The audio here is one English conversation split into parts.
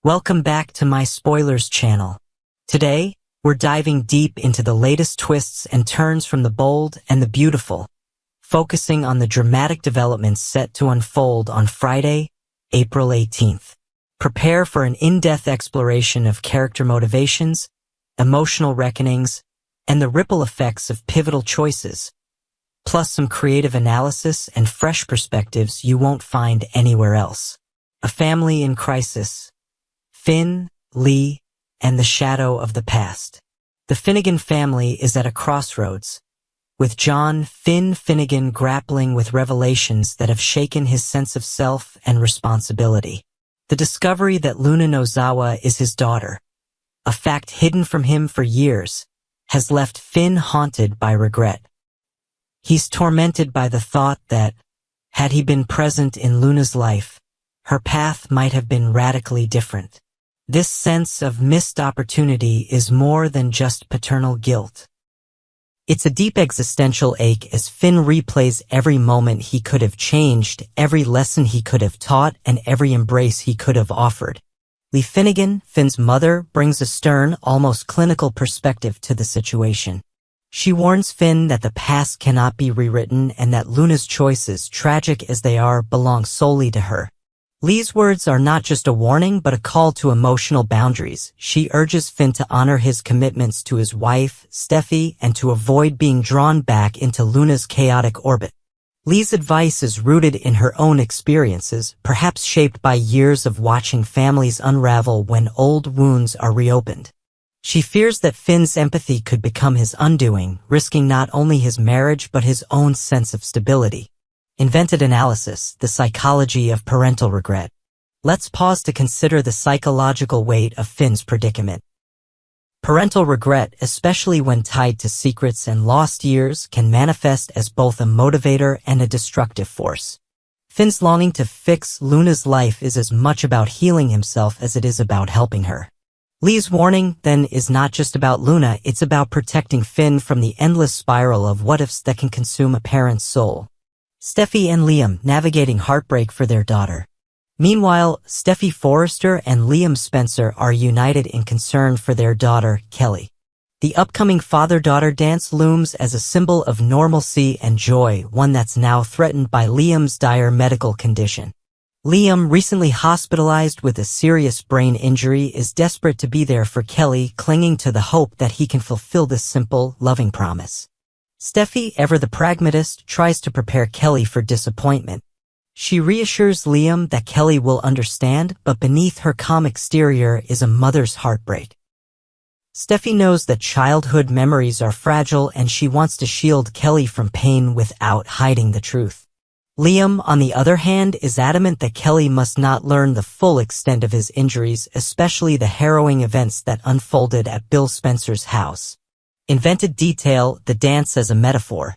Welcome back to my Spoilers channel. Today, we're diving deep into the latest twists and turns from the bold and the beautiful, focusing on the dramatic developments set to unfold on Friday, April 18th. Prepare for an in-depth exploration of character motivations, emotional reckonings, and the ripple effects of pivotal choices, plus some creative analysis and fresh perspectives you won't find anywhere else. A family in crisis. Finn, Lee, and the shadow of the past. The Finnegan family is at a crossroads, with John Finn Finnegan grappling with revelations that have shaken his sense of self and responsibility. The discovery that Luna Nozawa is his daughter, a fact hidden from him for years, has left Finn haunted by regret. He's tormented by the thought that, had he been present in Luna's life, her path might have been radically different. This sense of missed opportunity is more than just paternal guilt. It's a deep existential ache as Finn replays every moment he could have changed, every lesson he could have taught, and every embrace he could have offered. Lee Finnegan, Finn's mother, brings a stern, almost clinical perspective to the situation. She warns Finn that the past cannot be rewritten and that Luna's choices, tragic as they are, belong solely to her. Lee's words are not just a warning but a call to emotional boundaries. She urges Finn to honor his commitments to his wife, Steffi, and to avoid being drawn back into Luna's chaotic orbit. Lee's advice is rooted in her own experiences, perhaps shaped by years of watching families unravel when old wounds are reopened. She fears that Finn's empathy could become his undoing, risking not only his marriage but his own sense of stability. Invented analysis, the psychology of parental regret. Let's pause to consider the psychological weight of Finn's predicament. Parental regret, especially when tied to secrets and lost years, can manifest as both a motivator and a destructive force. Finn's longing to fix Luna's life is as much about healing himself as it is about helping her. Lee's warning, then, is not just about Luna, it's about protecting Finn from the endless spiral of what-ifs that can consume a parent's soul. Steffi and Liam navigating heartbreak for their daughter. Meanwhile, Steffi Forrester and Liam Spencer are united in concern for their daughter, Kelly. The upcoming father-daughter dance looms as a symbol of normalcy and joy, one that's now threatened by Liam's dire medical condition. Liam, recently hospitalized with a serious brain injury, is desperate to be there for Kelly, clinging to the hope that he can fulfill this simple, loving promise. Steffi, ever the pragmatist, tries to prepare Kelly for disappointment. She reassures Liam that Kelly will understand, but beneath her calm exterior is a mother's heartbreak. Steffi knows that childhood memories are fragile and she wants to shield Kelly from pain without hiding the truth. Liam, on the other hand, is adamant that Kelly must not learn the full extent of his injuries, especially the harrowing events that unfolded at Bill Spencer's house. Invented detail, the dance as a metaphor.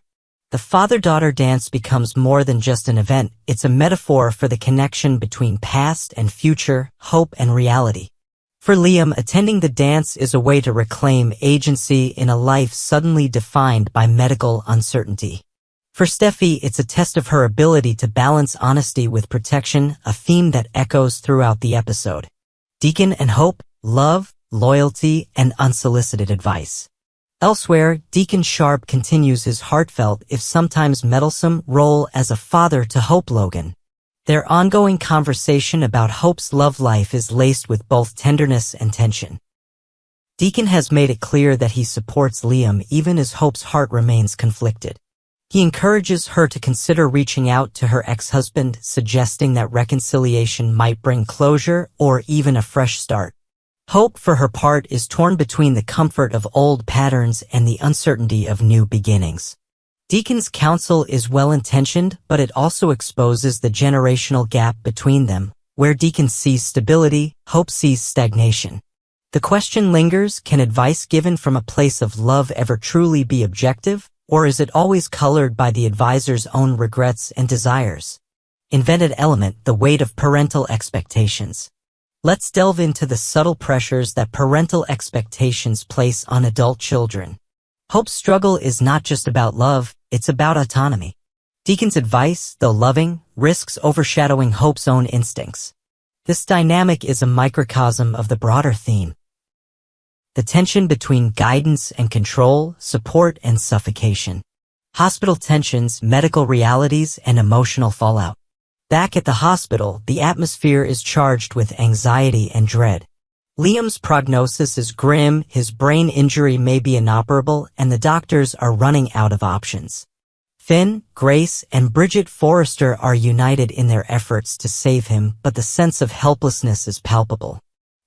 The father-daughter dance becomes more than just an event, it's a metaphor for the connection between past and future, hope and reality. For Liam, attending the dance is a way to reclaim agency in a life suddenly defined by medical uncertainty. For Steffi, it's a test of her ability to balance honesty with protection, a theme that echoes throughout the episode. Deacon and Hope, love, loyalty, and unsolicited advice. Elsewhere, Deacon Sharp continues his heartfelt, if sometimes meddlesome, role as a father to Hope Logan. Their ongoing conversation about Hope's love life is laced with both tenderness and tension. Deacon has made it clear that he supports Liam even as Hope's heart remains conflicted. He encourages her to consider reaching out to her ex-husband, suggesting that reconciliation might bring closure or even a fresh start. Hope, for her part, is torn between the comfort of old patterns and the uncertainty of new beginnings. Deacon's counsel is well-intentioned, but it also exposes the generational gap between them. Where Deacon sees stability, Hope sees stagnation. The question lingers, can advice given from a place of love ever truly be objective, or is it always colored by the advisor's own regrets and desires? Invented element, the weight of parental expectations. Let's delve into the subtle pressures that parental expectations place on adult children. Hope's struggle is not just about love, it's about autonomy. Deacon's advice, though loving, risks overshadowing Hope's own instincts. This dynamic is a microcosm of the broader theme. The tension between guidance and control, support and suffocation. Hospital tensions, medical realities, and emotional fallout. Back at the hospital, the atmosphere is charged with anxiety and dread. Liam's prognosis is grim, his brain injury may be inoperable, and the doctors are running out of options. Finn, Grace, and Bridget Forrester are united in their efforts to save him, but the sense of helplessness is palpable.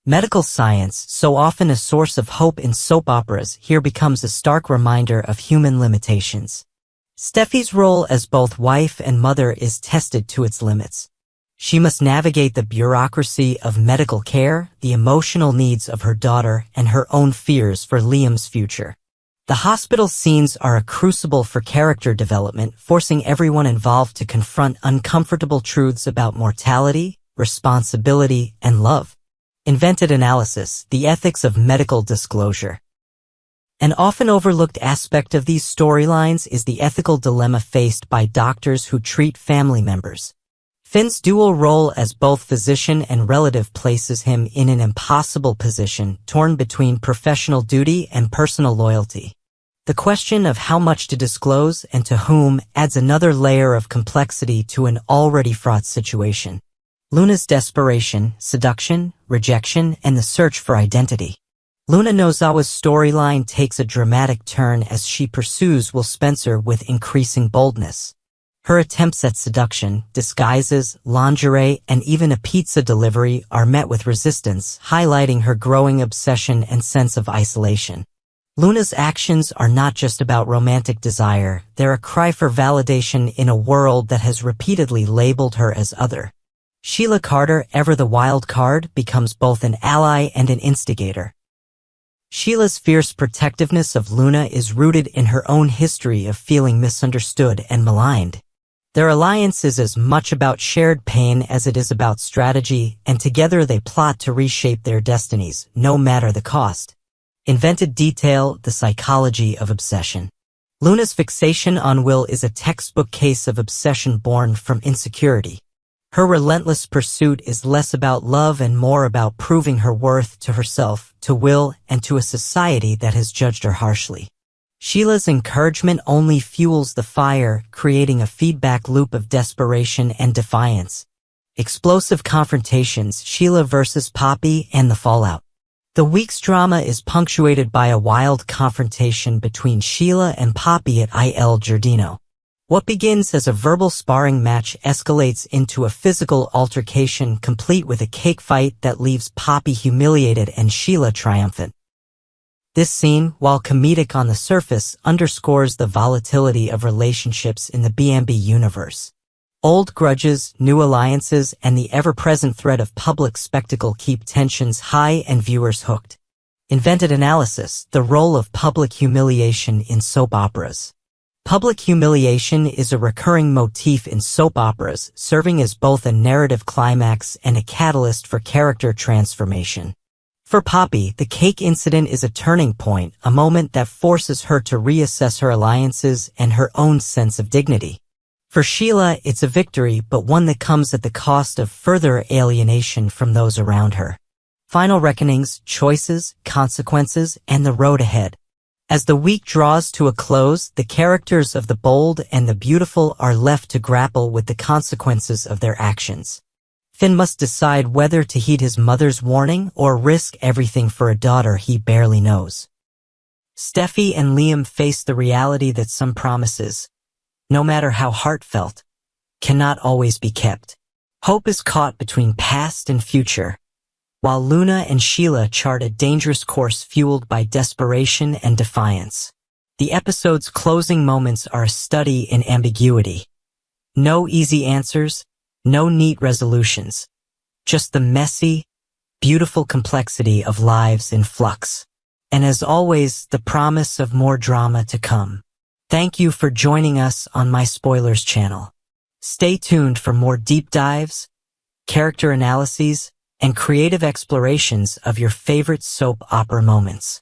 Medical science, so often a source of hope in soap operas, here becomes a stark reminder of human limitations. Steffi's role as both wife and mother is tested to its limits. She must navigate the bureaucracy of medical care, the emotional needs of her daughter, and her own fears for Liam's future. The hospital scenes are a crucible for character development, forcing everyone involved to confront uncomfortable truths about mortality, responsibility, and love. Invented analysis, the ethics of medical disclosure. An often overlooked aspect of these storylines is the ethical dilemma faced by doctors who treat family members. Finn's dual role as both physician and relative places him in an impossible position, torn between professional duty and personal loyalty. The question of how much to disclose and to whom adds another layer of complexity to an already fraught situation. Luna's desperation, seduction, rejection, and the search for identity. Luna Nozawa's storyline takes a dramatic turn as she pursues Will Spencer with increasing boldness. Her attempts at seduction, disguises, lingerie, and even a pizza delivery are met with resistance, highlighting her growing obsession and sense of isolation. Luna's actions are not just about romantic desire, they're a cry for validation in a world that has repeatedly labeled her as other. Sheila Carter, ever the wild card, becomes both an ally and an instigator. Sheila's fierce protectiveness of Luna is rooted in her own history of feeling misunderstood and maligned. Their alliance is as much about shared pain as it is about strategy, and together they plot to reshape their destinies, no matter the cost. Invented detail, the psychology of obsession. Luna's fixation on Will is a textbook case of obsession born from insecurity. Her relentless pursuit is less about love and more about proving her worth to herself, to Will, and to a society that has judged her harshly. Sheila's encouragement only fuels the fire, creating a feedback loop of desperation and defiance. Explosive confrontations, Sheila versus Poppy, and the fallout. The week's drama is punctuated by a wild confrontation between Sheila and Poppy at Il Giardino. What begins as a verbal sparring match escalates into a physical altercation complete with a cake fight that leaves Poppy humiliated and Sheila triumphant. This scene, while comedic on the surface, underscores the volatility of relationships in the B&B universe. Old grudges, new alliances, and the ever-present threat of public spectacle keep tensions high and viewers hooked. Invented analysis, the role of public humiliation in soap operas. Public humiliation is a recurring motif in soap operas, serving as both a narrative climax and a catalyst for character transformation. For Poppy, the cake incident is a turning point, a moment that forces her to reassess her alliances and her own sense of dignity. For Sheila, it's a victory, but one that comes at the cost of further alienation from those around her. Final reckonings, choices, consequences, and the road ahead. As the week draws to a close, the characters of the bold and the beautiful are left to grapple with the consequences of their actions. Finn must decide whether to heed his mother's warning or risk everything for a daughter he barely knows. Steffi and Liam face the reality that some promises, no matter how heartfelt, cannot always be kept. Hope is caught between past and future, while Luna and Sheila chart a dangerous course fueled by desperation and defiance. The episode's closing moments are a study in ambiguity. No easy answers, no neat resolutions. Just the messy, beautiful complexity of lives in flux. And as always, the promise of more drama to come. Thank you for joining us on My Spoilers channel. Stay tuned for more deep dives, character analyses, and creative explorations of your favorite soap opera moments.